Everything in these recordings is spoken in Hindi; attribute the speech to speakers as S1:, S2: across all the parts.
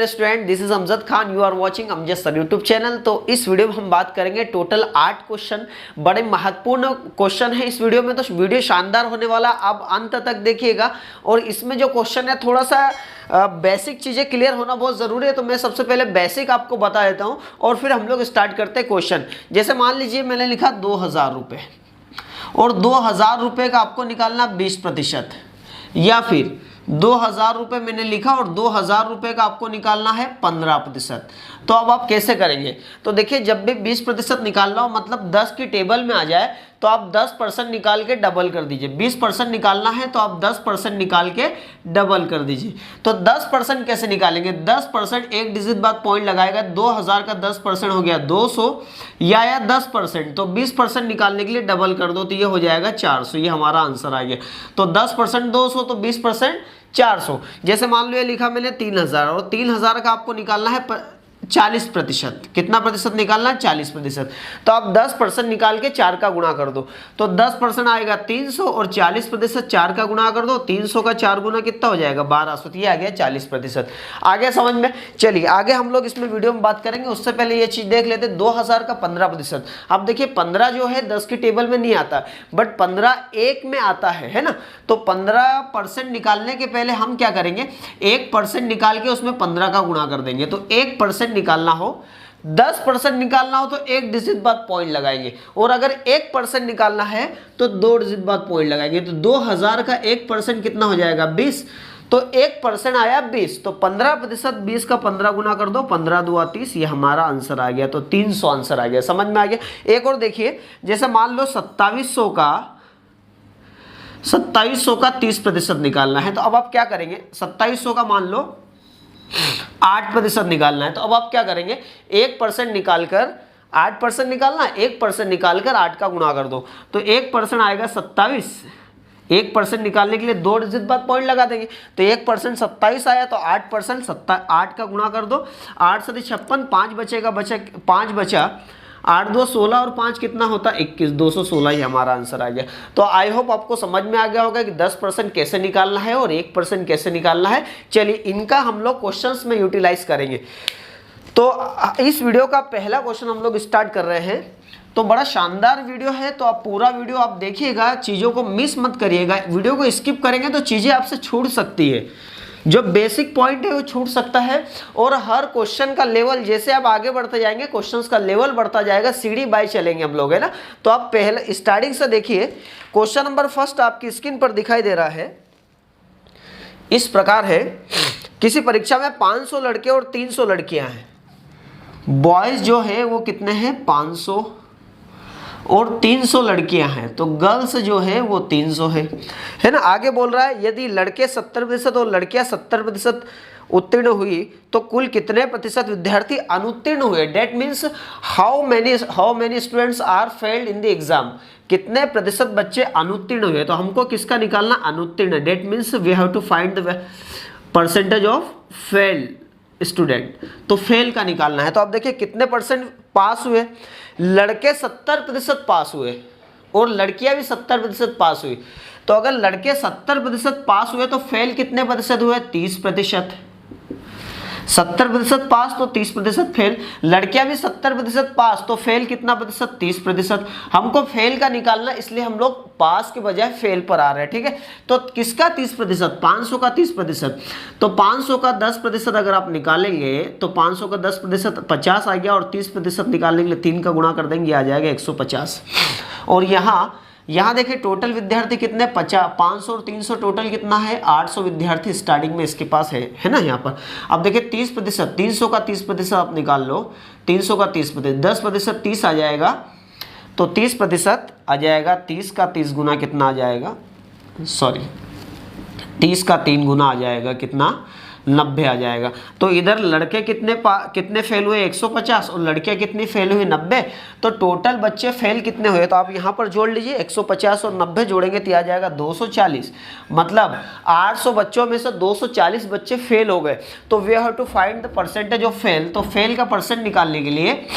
S1: Dear student, this is Amjad Khan, you are watching Amjad sir YouTube channel. तो इस वीडियो में हम बात करेंगे टोटल 8 क्वेश्चन, बड़े महत्वपूर्ण क्वेश्चन है इस वीडियो में। तो वीडियो शानदार होने वाला, आप अंत तक देखिएगा। और इसमें जो क्वेश्चन है थोड़ा सा बेसिक चीजें क्लियर होना बहुत जरूरी है, तो मैं सबसे पहले बेसिक आपको बता देता हूँ और फिर हम लोग स्टार्ट करते हैं क्वेश्चन। जैसे मान लीजिए मैंने लिखा 2000 रुपये और 2000 रुपये का आपको निकालना 20%, या फिर 2000 रुपये मैंने लिखा और 2000 रुपये का आपको निकालना है 15%। तो अब आप कैसे करेंगे? तो देखिए, जब भी 20% निकालना हो, मतलब 10 की टेबल में आ जाए तो आप 10% निकाल के डबल कर दीजिए। 20% निकालना है तो आप 10% निकाल के डबल कर दीजिए। तो 10% कैसे निकालेंगे? 10% एक डिजिट बाद पॉइंट लगाएगा। 2000 का 10% हो गया 200 या 10%, तो 20% निकालने के लिए डबल कर दो तो ये हो जाएगा 400। ये हमारा आंसर आ गया। तो 10% 200 तो 20% 400। जैसे मान लो ये लिखा मैंने 3000 और 3000 का आपको निकालना है 40%। कितना प्रतिशत निकालना है? 40%। तो आप 10% निकाल के 4 का गुणा कर दो, तो 10% आएगा 300 और 40% 4 का गुणा कर दो, 300 का 4 गुना कितना हो जाएगा? 1200। ये आ गया 40%। आगे समझ में? चलिए आगे हम लोग इसमें वीडियो में बात करेंगे। उससे पहले ये चीज देख लेते, 2000 का 15%। अब देखिए 15 जो है 10 की टेबल में नहीं आता, बट 15 एक में आता है ना। तो 15% निकालने के पहले हम क्या करेंगे? 1% निकाल के उसमें 15 का गुणा कर देंगे। तो 1% निकालना हो, 10% निकालना हो तो एक डिजिट बाद पॉइंट लगाएंगे, और अगर 1% निकालना है तो 2 डिजिट बाद पॉइंट लगाएंगे। तो 2000 का 1% कितना हो जाएगा? 20। तो 1% आया 20, तो 15%, 20 का 15 गुना कर दो, 15 दूआ 30। ये हमारा आंसर आ गया। तो 300 आंसर आ गया। समझ में आ गया? एक और देखिए, जैसे मान लो 2700 का 30% निकालना है। तो अब आप क्या करेंगे? 2700 का मान लो 8% निकालना है। तो अब आप क्या करेंगे? 1% निकालकर 8% निकालना, 1% निकालकर 8 का गुणा कर दो, तो 1% आएगा 27। 1% निकालने के लिए 2 डिजिट बाद पॉइंट लगा देंगे। तो 1% 27 आया, तो 8% 8 का गुणा कर दो। 8 से 56, 5 बचेगा, 5 बचा, 8 2 16 और 5 कितना होता? 21। 216 ही हमारा आंसर आ गया। तो आई होप आपको समझ में आ गया होगा कि 10% कैसे निकालना है और 1% कैसे निकालना है। चलिए इनका हम लोग क्वेश्चंस में यूटिलाइज करेंगे। तो इस वीडियो का पहला क्वेश्चन हम लोग स्टार्ट कर रहे हैं। तो बड़ा शानदार वीडियो है, तो आप पूरा वीडियो आप देखिएगा, चीज़ों को मिस मत करिएगा। वीडियो को स्किप करेंगे तो चीज़ें आपसे छूट सकती है, जो बेसिक पॉइंट है वो छूट सकता है। और हर क्वेश्चन का लेवल, जैसे आप आगे बढ़ते जाएंगे क्वेश्चंस का लेवल बढ़ता जाएगा, सीढ़ी बाय चलेंगे हम लोग, है ना। तो आप पहले स्टार्टिंग से देखिए। क्वेश्चन नंबर फर्स्ट आपकी स्क्रीन पर दिखाई दे रहा है, इस प्रकार है। किसी परीक्षा में 500 लड़के और 300 लड़कियां हैं। बॉयज जो है वो कितने हैं? 500 और 300 लड़कियां हैं। तो गर्ल्स जो है वो 300 है ना। आगे बोल रहा है, यदि लड़के 70% और लड़कियां 70% उत्तीर्ण हुई तो कुल कितने प्रतिशत विद्यार्थी अनुत्तीर्ण हुए? That means how many students are failed in the exam. कितने प्रतिशत बच्चे अनुत्तीर्ण हुए? तो हमको किसका निकालना? अनुत्तीर्ण। That means we have to find the percentage of fail student. तो फेल का निकालना है। तो आप देखिए कितने परसेंट पास हुए। लड़के 70% पास हुए और लड़कियां भी 70% पास हुई। तो अगर लड़के 70% पास हुए तो फेल कितने प्रतिशत हुए? 30%। 70% पास तो 30% फेल। लड़कियां भी 70% पास तो फेल कितना प्रतिशत? 30%। हमको फेल का निकालना, इसलिए हम लोग पास के बजाय फेल पर आ रहे हैं, ठीक है। तो किसका 30%? 500 का 30%। तो 500 का 10% अगर आप निकालेंगे तो 500 का 10% 50 आ गया, और 30% निकालने के लिए 3 का गुणा कर देंगे, आ जाएगा 150। और यहाँ देखिए टोटल विद्यार्थी कितने? 500 और 300 टोटल कितना है? 800 विद्यार्थी स्टार्टिंग में इसके पास है ना यहाँ पर। अब देखिए 30%, 300 का 30% आप निकाल लो। 300 का 30%, 10% 30 आ जाएगा, तो 30% आ जाएगा। 30 का 30 गुना कितना आ जाएगा? 30 का 3 गुना आ जाएगा कितना? 90 आ जाएगा। तो इधर लड़के कितने फेल हुए? 150, और लड़कियां कितनी फेल हुई? 90। तो टोटल बच्चे फेल कितने हुए? तो आप यहाँ पर जोड़ लीजिए, 150 और 90 जोड़ेंगे तो आ जाएगा 240। मतलब 800 बच्चों में से 240 बच्चे फेल हो गए। तो we have to find the percentage of fail. तो फेल का परसेंट निकालने के लिए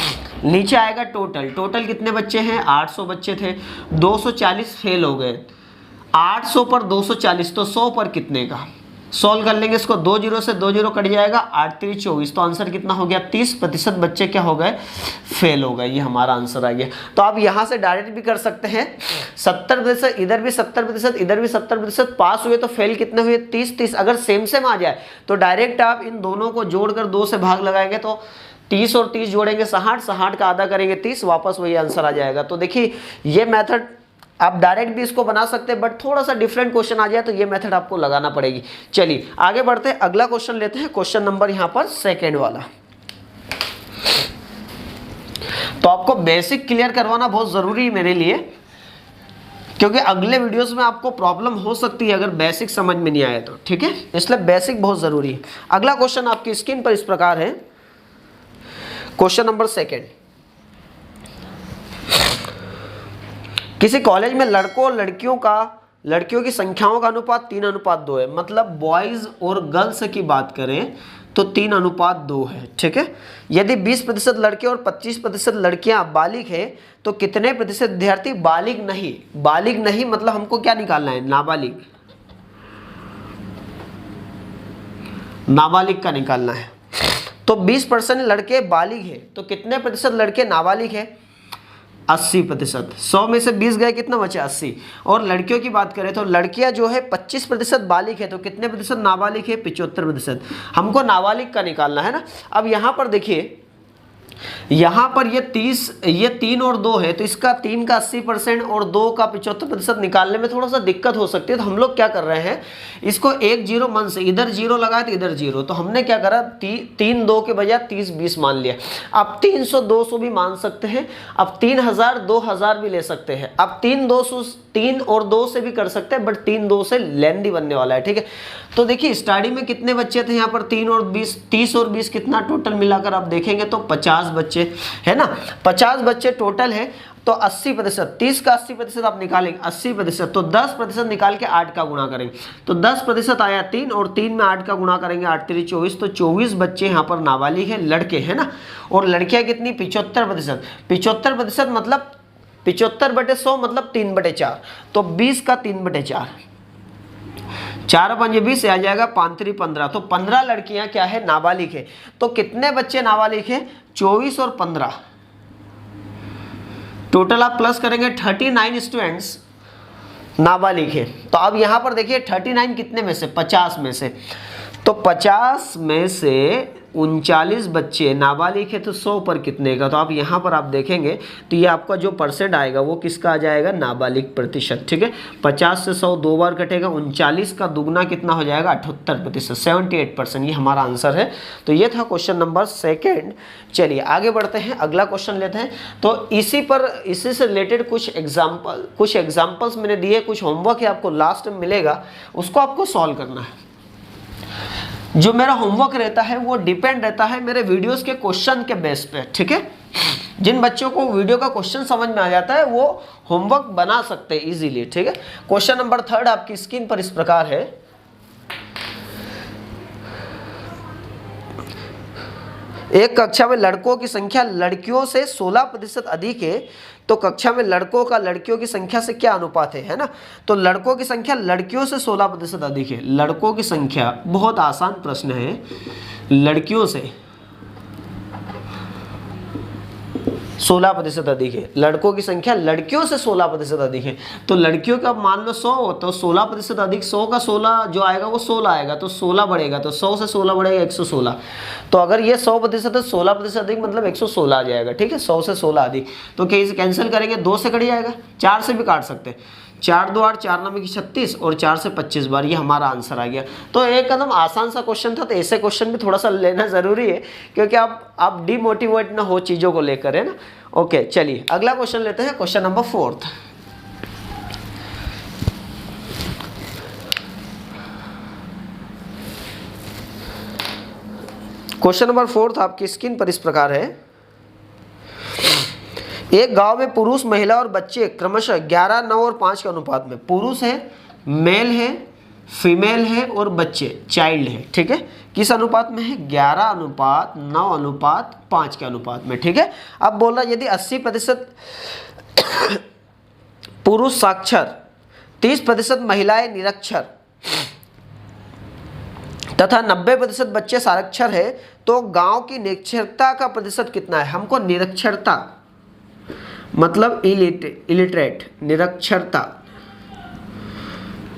S1: नीचे आएगा टोटल कितने बच्चे हैं? 800 बच्चे थे, 240 फेल हो गए। 800 पर 240 तो 100 पर कितने का? सॉल्व कर लेंगे इसको, 2 जीरो से 2 जीरो कट जाएगा, 8 3 24, तो आंसर कितना हो गया, 30% बच्चे क्या हो गए, फेल हो गए। ये हमारा आंसर आ गया। तो आप यहाँ से डायरेक्ट भी कर सकते हैं, 70%, इधर भी 70%, इधर भी 70%, पास हुए तो फेल कितने हुए, 30 अगर सेम सेम आ जाए तो डायरेक्ट आप इन दोनों को जोड़कर 2 से भाग लगाएंगे तो 30 और 30 जोड़ेंगे 60, 60 का आधा करेंगे 30, वापस वही आंसर आ जाएगा। तो देखिए ये मेथड आप डायरेक्ट भी इसको बना सकते हैं, बट थोड़ा सा डिफरेंट क्वेश्चन आ जाए तो ये मेथड आपको लगाना पड़ेगी। चलिए आगे बढ़ते हैं, अगला क्वेश्चन लेते हैं, क्वेश्चन नंबर यहाँ पर सेकेंड वाला। तो आपको बेसिक क्लियर करवाना बहुत जरूरी है मेरे लिए, क्योंकि अगले वीडियोस में आपको प्रॉब्लम हो सकती है अगर बेसिक समझ में नहीं आए तो, ठीक है, इसलिए बेसिक बहुत जरूरी है। अगला क्वेश्चन आपकी स्क्रीन पर इस प्रकार है, क्वेश्चन नंबर सेकेंड। किसी कॉलेज में लड़कों और लड़कियों की संख्याओं का अनुपात 3:2 है, मतलब बॉयज और गर्ल्स की बात करें तो 3:2 है, ठीक है। यदि 20% लड़के और 25% लड़कियां बालिग है तो कितने प्रतिशत विद्यार्थी बालिग नहीं मतलब हमको क्या निकालना है, नाबालिग का निकालना है। तो 20% लड़के बालिग है तो कितने प्रतिशत लड़के नाबालिग है, 80%। 100 में से 20 गए, कितना बचा, 80। और लड़कियों की बात करें तो लड़कियां जो है 25% बालिग है तो कितने प्रतिशत नाबालिग है, 75%। हमको नाबालिग का निकालना है ना। अब यहाँ पर देखिए, यहाँ पर ये 3 और 2 है तो इसका 3 का 80% और 2 का 75% निकालने में थोड़ा सा दिक्कत हो सकती है। तो हम लोग क्या कर रहे हैं, इसको 1 0 मन से, इधर 0 लगाए तो इधर 0, तो हमने क्या करा, 3 2 के बजाय 30 20 मान लिया। अब 300 200 भी मान सकते हैं, अब 3000 2000 भी ले सकते हैं, अब 3 और 2 से भी कर सकते हैं, बट 3 2 से लेंदी बनने वाला है, ठीक है। तो देखिए स्टार्टिंग में कितने बच्चे थे यहाँ पर, 3 और 20, 30 और 20 कितना टोटल मिलाकर आप देखेंगे तो 50 बच्चे है ना, 50 बच्चे टोटल है। तो 80%, 30 का 80% आप निकालेंगे, 80%, तो 10% निकाल के 8 का गुणा करेंगे तो 10% आया 3, और 3 में 8 का गुणा करेंगे, 8 3 24, तो 24 बच्चे यहाँ पर नाबालिग है, लड़के है ना। और लड़कियां कितनी, 75%, 75% मतलब 75/100 मतलब 3/4, तो 20 का 3/4, 4 5 20 आ जाएगा, 5 3 15, तो 15 लड़कियां क्या है, नाबालिग है। तो कितने बच्चे नाबालिग है, 24 और 15, टोटल आप प्लस करेंगे 39 स्टूडेंट्स नाबालिग है। तो अब यहां पर देखिए 39 कितने में से, 50 में से, तो 50 में से 39 बच्चे नाबालिग है तो 100 पर कितने का, तो आप यहाँ पर आप देखेंगे तो ये आपका जो परसेंट आएगा वो किसका आ जाएगा, नाबालिग प्रतिशत, ठीक है। 50 से 100 2 बार कटेगा, 39 का दुगना कितना हो जाएगा, 78%, 78%, ये हमारा आंसर है। तो ये था क्वेश्चन नंबर सेकेंड। चलिए आगे बढ़ते हैं, अगला क्वेश्चन लेते हैं। तो इसी से रिलेटेड कुछ एग्जाम्पल्स मैंने दिए, कुछ होमवर्क है आपको लास्ट में मिलेगा, उसको आपको सॉल्व करना है। जो मेरा होमवर्क रहता है वो डिपेंड रहता है मेरे वीडियोस के क्वेश्चन के बेस पे, ठीक है। जिन बच्चों को वीडियो का क्वेश्चन समझ में आ जाता है वो होमवर्क बना सकते हैं इजीली, ठीक है। क्वेश्चन नंबर 3 आपकी स्क्रीन पर इस प्रकार है, एक कक्षा में लड़कों की संख्या लड़कियों से 16% अधिक है तो कक्षा में लड़कों का लड़कियों की संख्या से क्या अनुपात है ना। तो लड़कों की संख्या लड़कियों से 16% अधिक है, लड़कों की संख्या, बहुत आसान प्रश्न है, लड़कियों से 16% अधिक है, लड़कों की संख्या लड़कियों से 16% अधिक है। तो लड़कियों का मान लो 100 हो तो 16% अधिक, 100 का 16 जो आएगा वो 16 आएगा, तो 16 बढ़ेगा, तो 100 से 16 बढ़ेगा 116। तो अगर ये 100% है, 16% अधिक मतलब 116 आ जाएगा, ठीक है, 100 से 16 अधिक। तो कैंसिल करेंगे, 2 से कट जाएगा, 4 से भी काट सकते हैं, 4 2 8, 4 9 36 और 4 से 25 बार, ये हमारा आंसर आ गया। तो एक कदम आसान सा क्वेश्चन था, तो ऐसे क्वेश्चन भी थोड़ा सा लेना जरूरी है क्योंकि आप डिमोटिवेट ना हो चीज़ों को लेकर, है ना। ओके चलिए अगला क्वेश्चन लेते हैं, क्वेश्चन नंबर 4। क्वेश्चन नंबर 4 आपकी स्क्रीन पर इस प्रकार है, एक गांव में पुरुष महिला और बच्चे क्रमशः 11 9 और 5 के अनुपात में, पुरुष है, मेल है, फीमेल है और बच्चे चाइल्ड है, ठीक है, किस अनुपात में है, 11:9:5 के अनुपात में, ठीक है। अब बोल रहा यदि 80% पुरुष साक्षर, 30% महिलाएं निरक्षर तथा 90% बच्चे साक्षर है, तो गांव की निरक्षरता का प्रतिशत कितना है? हमको निरक्षरता मतलब इलिटरेट, निरक्षरता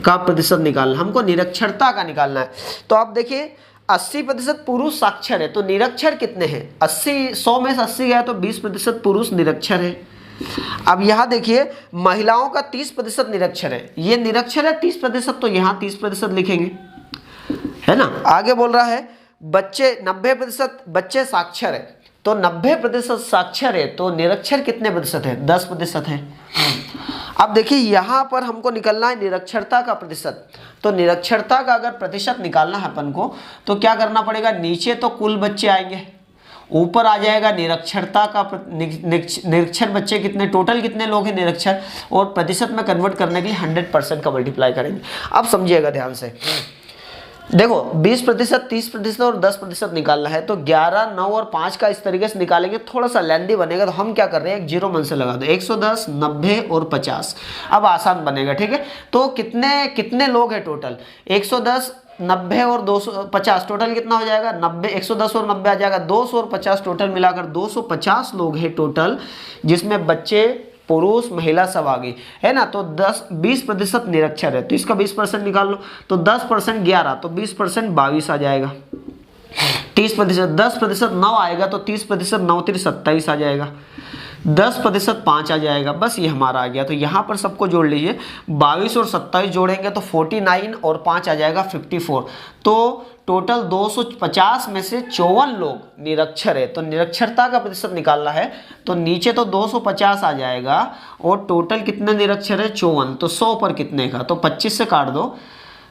S1: का प्रतिशत निकालना, हमको निरक्षरता का निकालना है। तो आप देखिए 80% पुरुष साक्षर है, तो निरक्षर कितने हैं? 100 में से 80 गया तो 20% पुरुष निरक्षर है। अब यहाँ देखिए महिलाओं का 30% निरक्षर है, ये निरक्षर है 30%, तो यहाँ 30% लिखेंगे, है ना। आगे बोल रहा है बच्चे 90% बच्चे साक्षर है, तो 90% साक्षर है, तो निरक्षर कितने प्रतिशत है? 10% है। अब देखिए यहाँ पर हमको निकलना है निरक्षरता का प्रतिशत, तो निरक्षरता का अगर प्रतिशत निकालना है अपन को, तो क्या करना पड़ेगा? नीचे तो कुल बच्चे आएंगे, ऊपर आ जाएगा निरक्षरता का निरक्षर बच्चे कितने, टोटल कितने लोग हैं निरक्षर, और प्रतिशत में कन्वर्ट करने के लिए 100% का मल्टीप्लाई करेंगे। अब समझिएगा ध्यान से, देखो 20%, 30% और 10% निकालना है, तो 11, 9 और 5 का इस तरीके से निकालेंगे, थोड़ा सा लेंदी बनेगा। तो हम क्या कर रहे हैं, एक जीरो मन से लगा दो, 110, 90 और 50। अब आसान बनेगा, ठीक है। तो कितने कितने लोग हैं टोटल? 110, 90 और 250, टोटल कितना हो जाएगा? 90, 110 और 90 आ जाएगा 200 और 50, टोटल मिलाकर 250 लोग हैं टोटल, जिसमें बच्चे, पुरुष, महिला सब आ गई, है ना। तो 20% निरक्षर है, तो इसका 20% निकाल लो, तो 10% 11, तो 20% 22 आ जाएगा। 30%, 10% 9 आएगा, तो 30% 9 3 27 आ जाएगा। 10% 5 आ जाएगा, बस ये हमारा आ गया। तो यहाँ पर सबको जोड़ लीजिए, 22 और 27 जोड़ेंगे तो 49 और 5 आ जाएगा 54। तो टोटल 250 में से 54 लोग निरक्षर है, तो निरक्षरता का प्रतिशत निकालना है, तो नीचे तो 250 आ जाएगा और टोटल कितने निरक्षर है? 54। तो 100 पर कितने का? तो 25 से काट दो,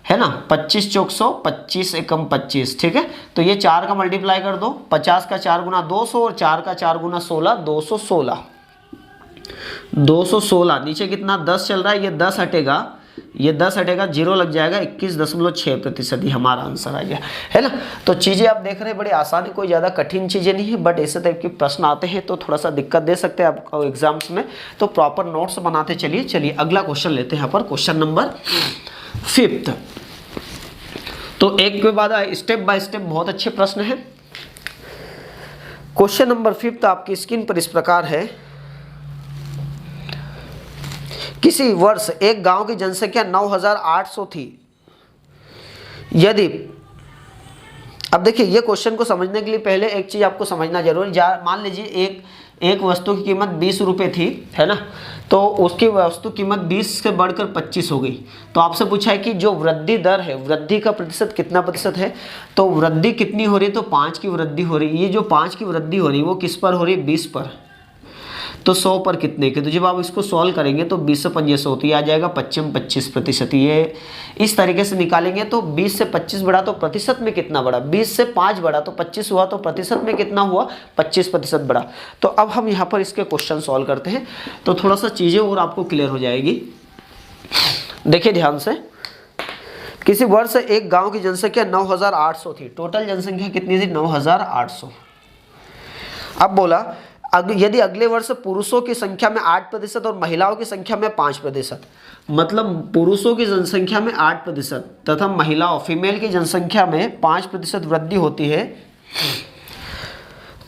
S1: है ना। 25 चौक 100, 25 एकम 25, ठीक है। तो ये 4 का मल्टीप्लाई कर दो, 50 का 4 गुना 200 और 4 का 4 गुना 16, 216। 216 नीचे कितना 10 चल रहा है, ये 10 हटेगा, ये 10 हटेगा, जीरो लग जाएगा, 21.6% ही हमारा आंसर आ गया, है ना। तो चीज़ें आप देख रहे हैं बड़ी आसान है, कोई ज़्यादा कठिन चीज़ें नहीं है, बट ऐसे टाइप के प्रश्न आते हैं तो थोड़ा सा दिक्कत दे सकते हैं आपको एग्जाम्स में, तो प्रॉपर नोट्स बनाते चलिए। चलिए अगला क्वेश्चन लेते हैं यहाँ पर, क्वेश्चन नंबर 5। तो एक के बाद स्टेप बाय स्टेप बहुत अच्छे प्रश्न हैं। क्वेश्चन नंबर 5 आपकी स्क्रीन पर इस प्रकार है, किसी वर्ष एक गांव की जनसंख्या 9800 थी, यदि, अब देखिए ये क्वेश्चन को समझने के लिए पहले एक चीज आपको समझना जरूरी, मान लीजिए एक वस्तु की कीमत 20 रुपये थी, है ना, तो उसकी वस्तु कीमत 20 से बढ़कर 25 हो गई। तो आपसे पूछा है कि जो वृद्धि दर है, वृद्धि का प्रतिशत कितना प्रतिशत है, तो वृद्धि कितनी हो रही है, तो 5 की वृद्धि हो रही है। ये जो 5 की वृद्धि हो रही है वो किस पर हो रही है, 20 पर, तो 100 पर कितने के, तो जब आप इसको सॉल्व करेंगे तो 20 से 5 100, तो ये आ जाएगा 25%। ये इस तरीके से निकालेंगे, तो 20 से 25 बढ़ा तो प्रतिशत में कितना बढ़ा, 20 से 5 बढ़ा तो 25 हुआ, तो प्रतिशत में कितना हुआ, 25% बढ़ा। तो अब हम यहाँ पर इसके क्वेश्चन सॉल्व करते हैं, तो थोड़ा सा चीज़ें और आपको क्लियर हो जाएगी। देखिए ध्यान से, किसी वर्ष एक गाँव की जनसंख्या 9800 थी, टोटल जनसंख्या कितनी थी, 9800। अब बोला यदि अगले वर्ष पुरुषों की संख्या में 8% और महिलाओं की संख्या में 5%, मतलब पुरुषों की जनसंख्या में 8% तथा महिलाओं फीमेल की जनसंख्या में 5% वृद्धि होती है,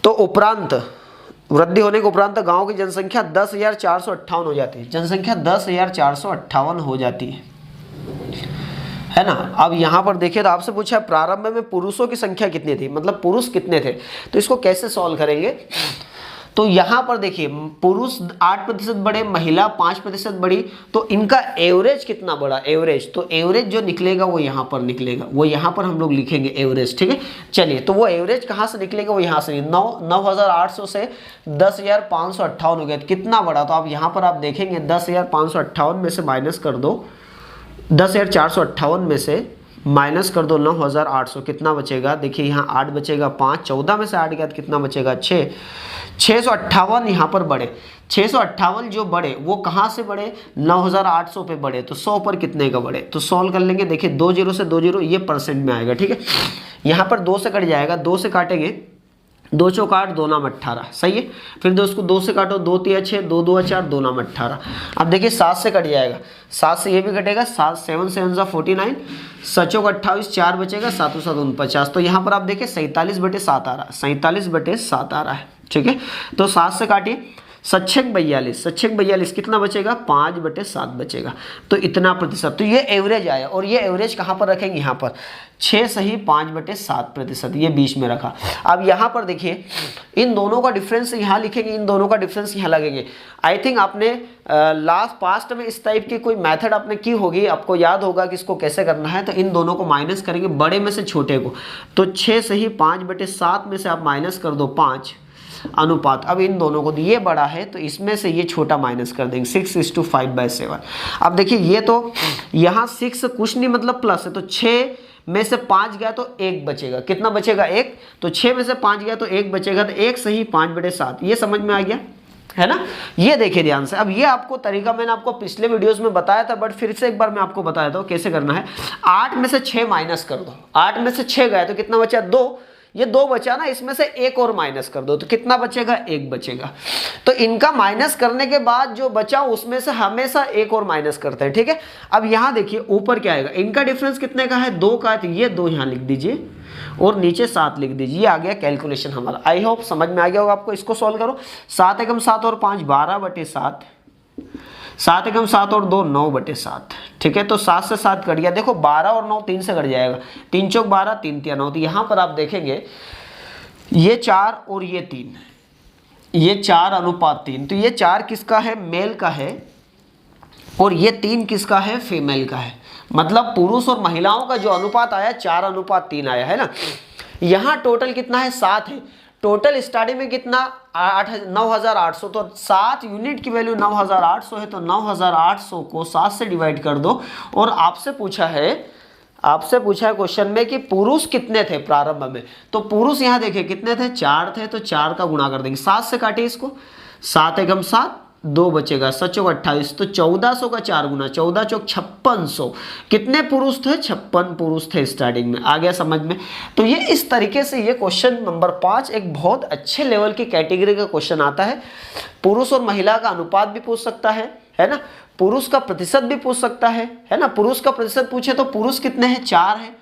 S1: तो उपरांत वृद्धि होने के उपरांत गांव की जनसंख्या 10,458 हो जाती है, जनसंख्या 10,458 हो जाती है ना। अब यहाँ पर देखिए, तो आपसे पूछा प्रारंभ में पुरुषों की संख्या कितनी थी, मतलब पुरुष कितने थे, तो इसको कैसे सॉल्व करेंगे। तो यहाँ पर देखिए पुरुष 8% बढ़े, महिला 5% बढ़ी, तो इनका एवरेज कितना बढ़ा, एवरेज, तो एवरेज जो निकलेगा वो यहाँ पर निकलेगा, वो यहाँ पर हम लोग लिखेंगे एवरेज, ठीक है। चलिए, तो वो एवरेज कहाँ से निकलेगा, वो यहाँ से 9800 से 10,558 हो गया, कितना बढ़ा, तो आप यहाँ पर आप देखेंगे 10,558 में से माइनस कर दो, 10,458 में से माइनस कर दो 9,800, कितना बचेगा, देखिए यहाँ 8 बचेगा, 5, 14 में से 8 गया तो कितना बचेगा, 6, 658 यहाँ पर बढ़े, 658 जो बढ़े वो कहाँ से बढ़े, 9,800 पे बढ़े, तो 100 पर कितने का बढ़े, तो सॉल्व कर लेंगे। देखिए 2 0 से 2 0 ये परसेंट में आएगा, ठीक है। यहाँ पर 2 से कट जाएगा, 2 से काटेंगे 2 चौक 8, 2 नाम 18, सही है। फिर दोस्तों 2 से काटो, 2 3 6, 2 2 4, 2 नाम 18। अब देखिए 7 से कट जाएगा, 7 से ये भी कटेगा, 7 7 7 49, 7 चौक 28, 4 बचेगा, 7 7 49। तो यहाँ पर आप देखिए 47/7 आ रहा है, 47/7 आ रहा है, ठीक है। तो 7 से काटिए, 7 6 42, 7 6 42 कितना बचेगा, 5/7 बचेगा। तो इतना प्रतिशत, तो ये एवरेज आया। और ये एवरेज कहाँ पर रखेंगे, यहाँ पर 6 सही 5/7%, ये बीच में रखा। अब यहाँ पर देखिए इन दोनों का डिफरेंस यहाँ लिखेंगे, इन दोनों का डिफरेंस यहाँ लगेंगे। आई थिंक आपने पास्ट में इस टाइप की कोई मेथड आपने की होगी, आपको याद होगा कि इसको कैसे करना है। तो इन दोनों को माइनस करेंगे, बड़े में से छोटे को। तो 6 सही 5/7 में से आप माइनस कर दो 5 अनुपात। अब इन दोनों को, ये बड़ा है तो इसमें से ये छोटा माइनस कर देंगे, 6:5/7। अब देखिए ये तो यहाँ 6 कुछ नहीं मतलब प्लस है, तो 6 में से 5 गया तो 1 बचेगा, कितना बचेगा 1। तो 6 में से 5 गया तो 1 बचेगा, तो 1 सही 5/7। ये समझ में आ गया है ना। ये देखिए ध्यान से। अब ये आपको तरीका मैंने आपको पिछले वीडियोस में बताया था, बट फिर से एक बार मैं आपको बता देता हूँ कैसे करना है। 8 में से 6 माइनस कर दो, 8 में से 6 गया तो कितना बचा 2, ये 2 बचा ना, इसमें से 1 और माइनस कर दो तो कितना बचेगा 1 बचेगा। तो इनका माइनस करने के बाद जो बचा उसमें से हमेशा 1 और माइनस करते हैं, ठीक है। अब यहाँ देखिए ऊपर क्या आएगा, इनका डिफरेंस कितने का है, 2 का है, तो ये 2 यहाँ लिख दीजिए और नीचे 7 लिख दीजिए। ये आ गया कैलकुलेशन हमारा। आई होप समझ में आ गया होगा आपको। इसको सॉल्व करो, 7 एकम 7 और 5 12/7, 7 एकम 7 और 2 9/7, ठीक है। तो 7 से 7 कट गया, देखो 12 और 9 3 से कट जाएगा, 3 चौक 12, 3 तिया 9। तो यहाँ पर आप देखेंगे ये 4 और ये 3, ये 4:3। तो ये 4 किसका है, मेल का है, और ये 3 किसका है, फीमेल का है। मतलब पुरुष और महिलाओं का जो अनुपात आया 4:3 आया है ना। यहाँ टोटल कितना है, 7 है। टोटल स्टार्टिंग में कितना 9,800, तो 7 यूनिट की वैल्यू 9,800 है, तो 9,800 को 7 से डिवाइड कर दो। और आपसे पूछा है क्वेश्चन में कि पुरुष कितने थे प्रारंभ में। तो पुरुष यहाँ देखिए कितने थे, 4 थे, तो 4 का गुणा कर देंगे, 7 से काटिए इसको, 7 एकम 7, 2 बचेगा, 7 चौक 28, तो 1400 का 4 गुना, 14 चौक 5600। कितने पुरुष थे, 56 पुरुष थे स्टार्टिंग में। आ गया समझ में। तो ये इस तरीके से ये क्वेश्चन नंबर 5 एक बहुत अच्छे लेवल की कैटेगरी का क्वेश्चन आता है। पुरुष और महिला का अनुपात भी पूछ सकता है ना। पुरुष का प्रतिशत भी पूछ सकता है ना। पुरुष का प्रतिशत पूछे तो पुरुष कितने हैं, 4 है,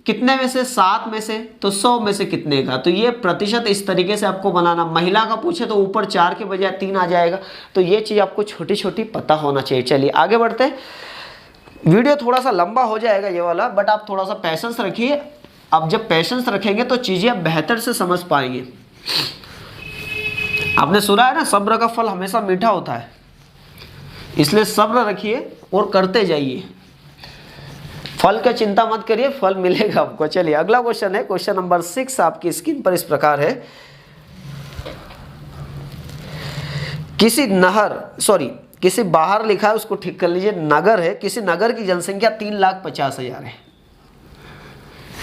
S1: कितने में से, 7 में से, तो 100 में से कितने का। तो ये प्रतिशत इस तरीके से आपको बनाना। महिला का पूछे तो ऊपर 4 के बजाय 3 आ जाएगा। तो ये चीज़ आपको छोटी छोटी पता होना चाहिए। चलिए आगे बढ़ते हैं। वीडियो थोड़ा सा लंबा हो जाएगा ये वाला, बट आप थोड़ा सा पैशेंस रखिए। अब जब पैशेंस रखेंगे तो चीज़ें आप बेहतर से समझ पाएंगे। आपने सुना है ना, सब्र का फल हमेशा मीठा होता है, इसलिए सब्र रखिए और करते जाइए। फल का चिंता मत करिए, फल मिलेगा आपको। चलिए अगला क्वेश्चन है, क्वेश्चन नंबर 6 आपकी स्क्रीन पर इस प्रकार है। किसी बाहर लिखा है, उसको ठीक कर लीजिए, नगर है, किसी नगर की जनसंख्या 3,50,000 है,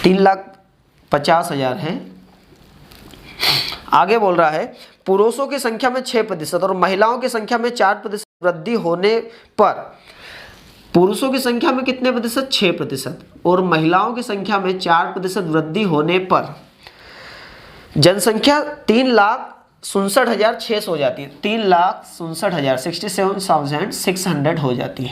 S1: 3,50,000 है। आगे बोल रहा है पुरुषों की संख्या में 6% और महिलाओं की संख्या में 4% वृद्धि होने पर, पुरुषों की संख्या में कितने प्रतिशत, 6%, और महिलाओं की संख्या में 4% वृद्धि होने पर जनसंख्या 3,67,600 हो जाती है, 3,67,000 67,600 हो जाती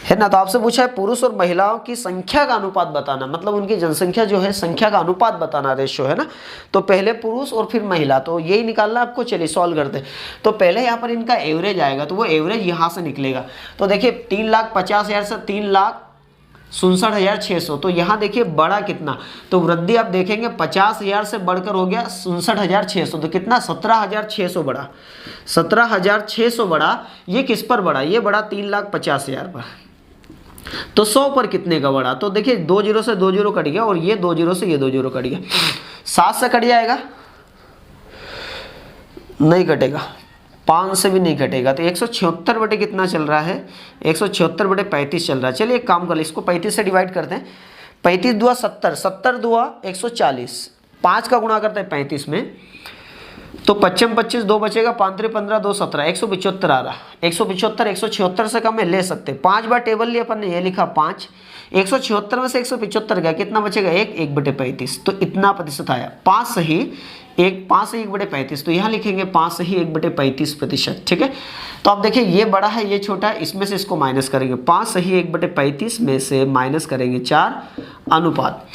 S1: है ना। तो आपसे पूछा है पुरुष और महिलाओं की संख्या का अनुपात बताना, मतलब उनकी जनसंख्या जो है संख्या का अनुपात बताना, रेशियो है ना। तो पहले पुरुष और फिर महिला, तो यही निकालना आपको। चलिए सॉल्व करते हैं। तो पहले यहाँ पर इनका एवरेज आएगा, तो वो एवरेज यहाँ से निकलेगा। तो देखिए 3,50,000 से 3,67,600, तो यहाँ देखिए बड़ा कितना, तो वृद्धि आप देखेंगे 50,000 से बढ़कर हो गया 67,600, तो कितना 17,600 बढ़ा, 17,600 बढ़ा। ये किस पर बढ़ा, ये बढ़ा 3,50,000 पर। तो 100 पर कितने का बढ़ा, तो देखिए 2 जीरो से 2 जीरो कट गया, और ये 2 जीरो से ये 2 जीरो कट गया, 7 से कट जाएगा, नहीं कटेगा, 5 से भी नहीं कटेगा। तो 176 बटे कितना चल रहा है, 176 बटे 35 चल रहा है। चलिए एक काम कर ले, इसको 35 से डिवाइड करते हैं। 35 दुआ 70, 70 दुआ 140, 5 का गुणा करते हैं 35 में, तो 25 25 2 बचेगा, 5 3 15 2 17, 175 आ रहा। 175 176 से कम है, ले सकते। 5 बार टेबल लिया अपन ने, ये लिखा 5, 176 में से 175 गया, कितना बचेगा 1/35, तो इतना प्रतिशत आया। 5 सही 1/35, तो यहाँ लिखेंगे 5 सही 1/35%। ठीक है, तो आप देखिए ये बड़ा है ये छोटा है, इसमें से इसको माइनस करेंगे। 5 सही 1/35 में से माइनस करेंगे 4 अनुपात,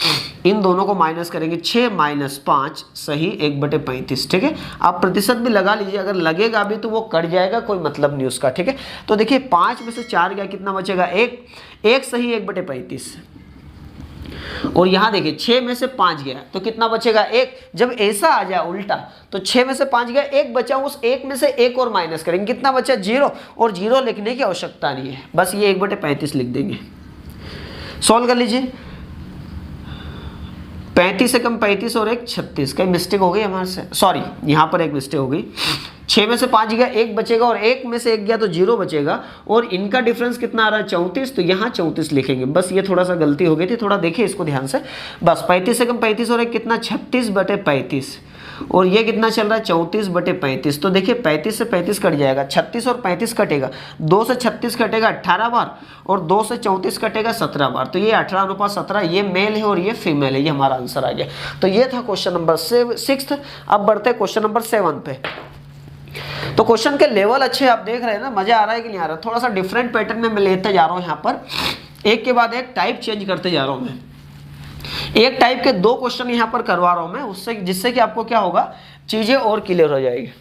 S1: इन दोनों को माइनस करेंगे 6 - 5 सही 1/35। ठीक है, आप प्रतिशत भी लगा लीजिए, अगर लगेगा भी तो वो कट जाएगा, कोई मतलब नहीं उसका। ठीक है, तो देखिए 5 में से 4 गया, कितना बचेगा 1 सही 1/35, और यहाँ देखिए 6 में से 5 गया तो कितना बचेगा 1। जब ऐसा आ जाए उल्टा तो 6 में से 5 गया, 1 बचा, उस 1 में से 1 और माइनस करेंगे, कितना बचा 0, और 0 लिखने की आवश्यकता नहीं है, बस ये 1/35 लिख देंगे। सॉल्व कर लीजिए। 35 से कम 35 और 1 36, कहीं मिस्टेक हो गई हमारे से, सॉरी यहाँ पर एक मिस्टेक हो गई। 6 में से 5 गया 1 बचेगा, और 1 में से 1 गया तो 0 बचेगा, और इनका डिफरेंस कितना आ रहा है 34, तो यहाँ 34 लिखेंगे। बस ये थोड़ा सा गलती हो गई थी, थोड़ा देखिए इसको ध्यान से। बस 35 से कम 35 और 1 कितना 36/35, और ये कितना चल रहा है 34/35। तो देखिए 35 से 35 कट जाएगा, 36 और 35 कटेगा, 2 से 36 कटेगा 18 बार, और 2 से 34 कटेगा 17 बार, तो ये 18:17, ये मेल है और ये फीमेल है, ये हमारा आंसर आ गया। तो ये था क्वेश्चन नंबर 6। अब बढ़ते हैं क्वेश्चन नंबर 7 पे। तो क्वेश्चन के लेवल अच्छे आप देख रहे हैं ना, मजा आ रहा है कि नहीं आ रहा। थोड़ा सा डिफरेंट पैटर्न में मैं लेते जा रहा हूँ, यहाँ पर एक के बाद एक टाइप चेंज करते जा रहा हूँ मैं। एक टाइप के 2 क्वेश्चन यहाँ पर करवा रहा हूँ मैं, उससे जिससे कि आपको क्या होगा, चीजें और क्लियर हो जाएगी।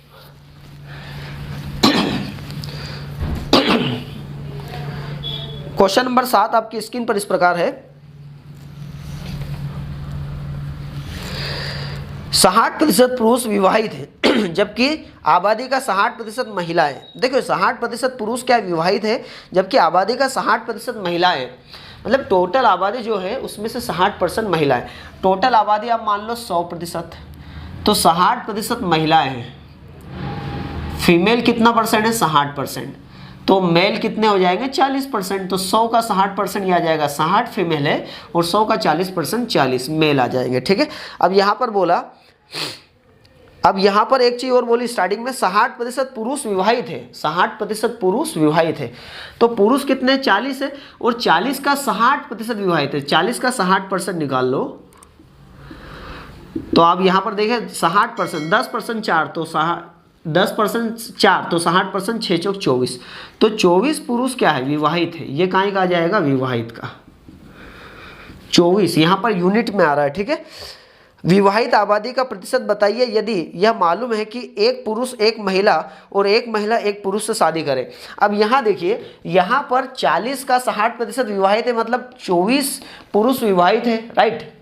S1: क्वेश्चन नंबर 7 आपकी स्क्रीन पर इस प्रकार है। 60% पुरुष विवाहित है जबकि आबादी का 60% महिलाएं। देखो 60% पुरुष क्या विवाहित है, जबकि आबादी का 60% महिलाएं, मतलब टोटल आबादी जो है उसमें से 60% महिलाएं। टोटल आबादी आप मान लो 100%, तो 60% महिलाएं हैं। फीमेल कितना परसेंट है 60%, तो मेल कितने हो जाएंगे 40%, तो 100 का 60% ही आ जाएगा 60 फीमेल है, और 100 का 40% 40 मेल आ जाएंगे। ठीक है, अब यहाँ पर बोला, अब यहाँ पर एक चीज और बोली स्टार्टिंग में, 60% पुरुष विवाहित है, 60% पुरुष विवाहित है, तो पुरुष कितने 40 है, और 40 का 60% विवाहित है, 40 का 60% निकाल लो, तो आप यहाँ पर देखें 60%, 10% 4 तो 10% 4 तो 60%, 6 चौक 24, तो 24 पुरुष क्या है विवाहित है। ये कहाँ का आ जाएगा विवाहित का 24, यहाँ पर यूनिट में आ रहा है। ठीक है, विवाहित आबादी का प्रतिशत बताइए यदि यह मालूम है कि एक पुरुष एक महिला और एक महिला एक पुरुष से शादी करे। अब यहाँ देखिए, यहाँ पर 40 का 60% विवाहित है, मतलब 24 पुरुष विवाहित है, राइट।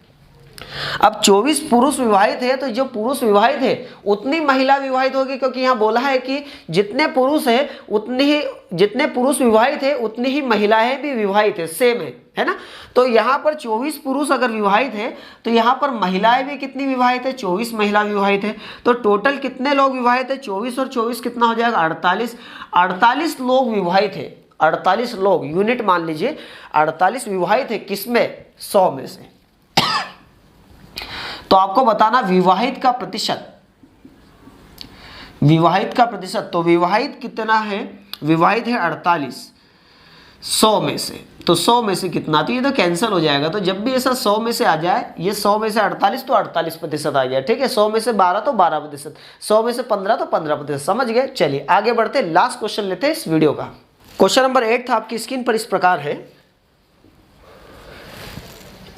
S1: अब 24 पुरुष विवाहित है, तो जो पुरुष विवाहित है उतनी महिला विवाहित होगी, क्योंकि यहाँ बोला है कि जितने पुरुष है उतनी ही, जितने पुरुष विवाहित है उतनी ही महिलाएं भी विवाहित है, सेम है ना। तो यहाँ पर 24 पुरुष अगर विवाहित है तो यहाँ पर महिलाएं भी कितनी विवाहित है 24 महिला विवाहित है। तो टोटल कितने लोग विवाहित है 24 और 24 कितना हो जाएगा 48 लोग विवाहित है। 48 लोग, यूनिट मान लीजिए 48 विवाहित है, किसमें 100 में से। तो आपको बताना विवाहित का प्रतिशत, विवाहित का प्रतिशत, तो विवाहित कितना है, विवाहित है 48 100 में से, तो 100 में से कितना, तो ये तो कैंसिल हो जाएगा। तो जब भी ऐसा 100 में से आ जाए, ये 100 में से 48 तो 48% आ जाए। ठीक है, 100 में से 12 तो 12%, 100 में से 15 तो 15%, समझ गए। चलिए आगे बढ़ते, लास्ट क्वेश्चन लेते हैं इस वीडियो का। क्वेश्चन नंबर 8 था आपकी स्क्रीन पर इस प्रकार है।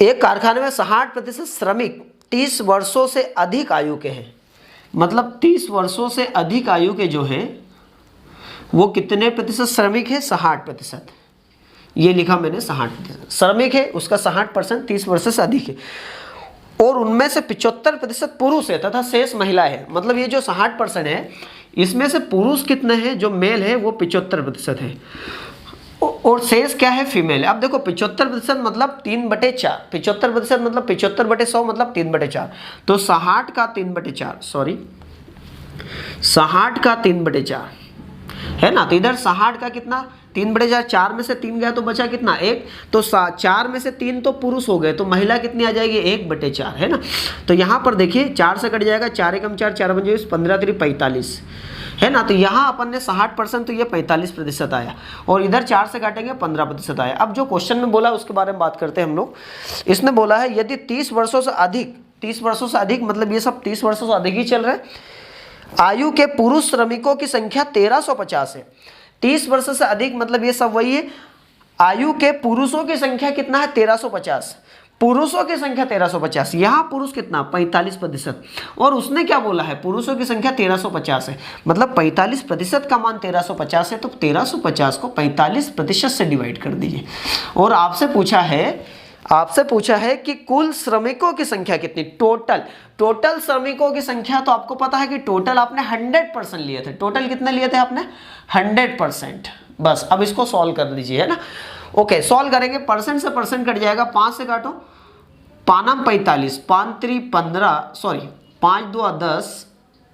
S1: एक कारखाने में 60% श्रमिक 30 वर्षों से अधिक आयु के हैं, मतलब 30 वर्षों से अधिक आयु के जो हैं वो कितने प्रतिशत श्रमिक है 60%। ये लिखा मैंने 60% श्रमिक है, उसका 60% 30 वर्ष से अधिक है, और उनमें से 75% पुरुष है तथा शेष महिला है। मतलब ये जो 60% है इसमें से पुरुष कितने हैं, जो मेल है वो 75% है, और शेष क्या है फीमेल है। अब देखो 75% मतलब 3/4, 75% मतलब 75/100 मतलब 3/4, तो 60 का 3/4, सॉरी 60 का 3/4 है ना। तो इधर 60 का कितना 3/4, 4 में से 3 गया तो बचा कितना 1, तो 4 में से 3 तो पुरुष हो गए, तो महिला कितनी आ जाएगी 1/4 है ना। तो यहाँ पर देखिए 4 से कट जाएगा, 4 एकम 4, 4 पंजे 15 3 45, है ना। तो यहाँ अपन ने 60% तो ये 45% आया, और इधर 4 से काटेंगे 15% आया। अब जो क्वेश्चन में बोला उसके बारे में बात करते हैं हम लोग। इसने बोला है यदि 30 वर्षों से अधिक, 30 वर्षों से अधिक मतलब ये सब 30 वर्षों से अधिक ही चल रहे हैं, आयु के पुरुष श्रमिकों की संख्या 1350 है। 30 वर्ष से अधिक मतलब ये सब वही है। आयु के पुरुषों की संख्या कितना है 1350, पुरुषों की संख्या 1350, यहाँ पुरुष कितना 45%, और उसने क्या बोला है पुरुषों की संख्या 1350 है, मतलब 45% का मान 1350 है, तो 1350 को 45% से डिवाइड कर दीजिए। और आपसे पूछा है कि कुल श्रमिकों की संख्या कितनी, टोटल श्रमिकों की संख्या, तो आपको पता है कि टोटल आपने 100% लिए थे। टोटल कितने लिए थे आपने 100%। बस अब इसको सॉल्व कर लीजिए, है ना। ओके, सॉल्व करेंगे, परसेंट से परसेंट कट जाएगा, 5 से काटो, पानम 45, 5 3 15, सॉरी 5 2 10,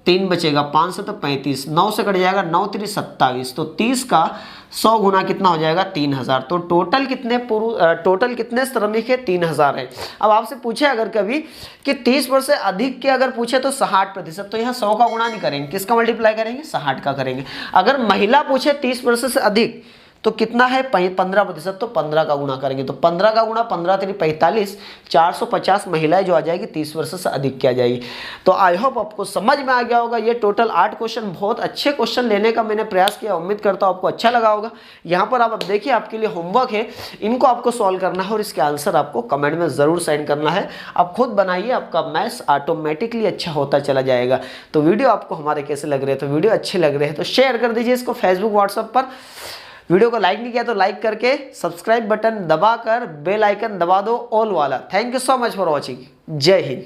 S1: 3 बचेगा, 5 से तो 35, 9 से कट जाएगा, 9 3 27, तो 30 का 100 गुना कितना हो जाएगा 3000। तो टोटल कितने श्रमिक है 3000 है। अब आपसे पूछे अगर कभी कि 30 वर्ष से अधिक के अगर पूछे तो 60%, तो यहाँ 100 का गुणा नहीं करेंगे, किसका मल्टीप्लाई करेंगे 60 का करेंगे। अगर महिला पूछे 30 वर्ष से अधिक तो कितना है 15%, तो 15 का गुणा करेंगे, तो 15 का गुणा 15 3 45, 450 महिलाएं जो आ जाएगी 30 वर्ष से अधिक की आ जाएगी। तो आई होप आपको समझ में आ गया होगा। ये टोटल 8 क्वेश्चन, बहुत अच्छे क्वेश्चन लेने का मैंने प्रयास किया, उम्मीद करता हूँ आपको अच्छा लगा होगा। यहाँ पर आप अब देखिए आपके लिए होमवर्क है, इनको आपको सॉल्व करना है और इसके आंसर आपको कमेंट में जरूर सेंड करना है। आप खुद बनाइए, आपका मैथ्स ऑटोमेटिकली अच्छा होता चला जाएगा। तो वीडियो आपको हमारे कैसे लग रहे हैं, तो वीडियो अच्छे लग रहे हैं तो शेयर कर दीजिए इसको फेसबुक व्हाट्सएप पर। वीडियो को लाइक नहीं किया तो लाइक करके सब्सक्राइब बटन दबाकर बेल आइकन दबा दो ऑल वाला। Thank you so much for watching. जय हिंद।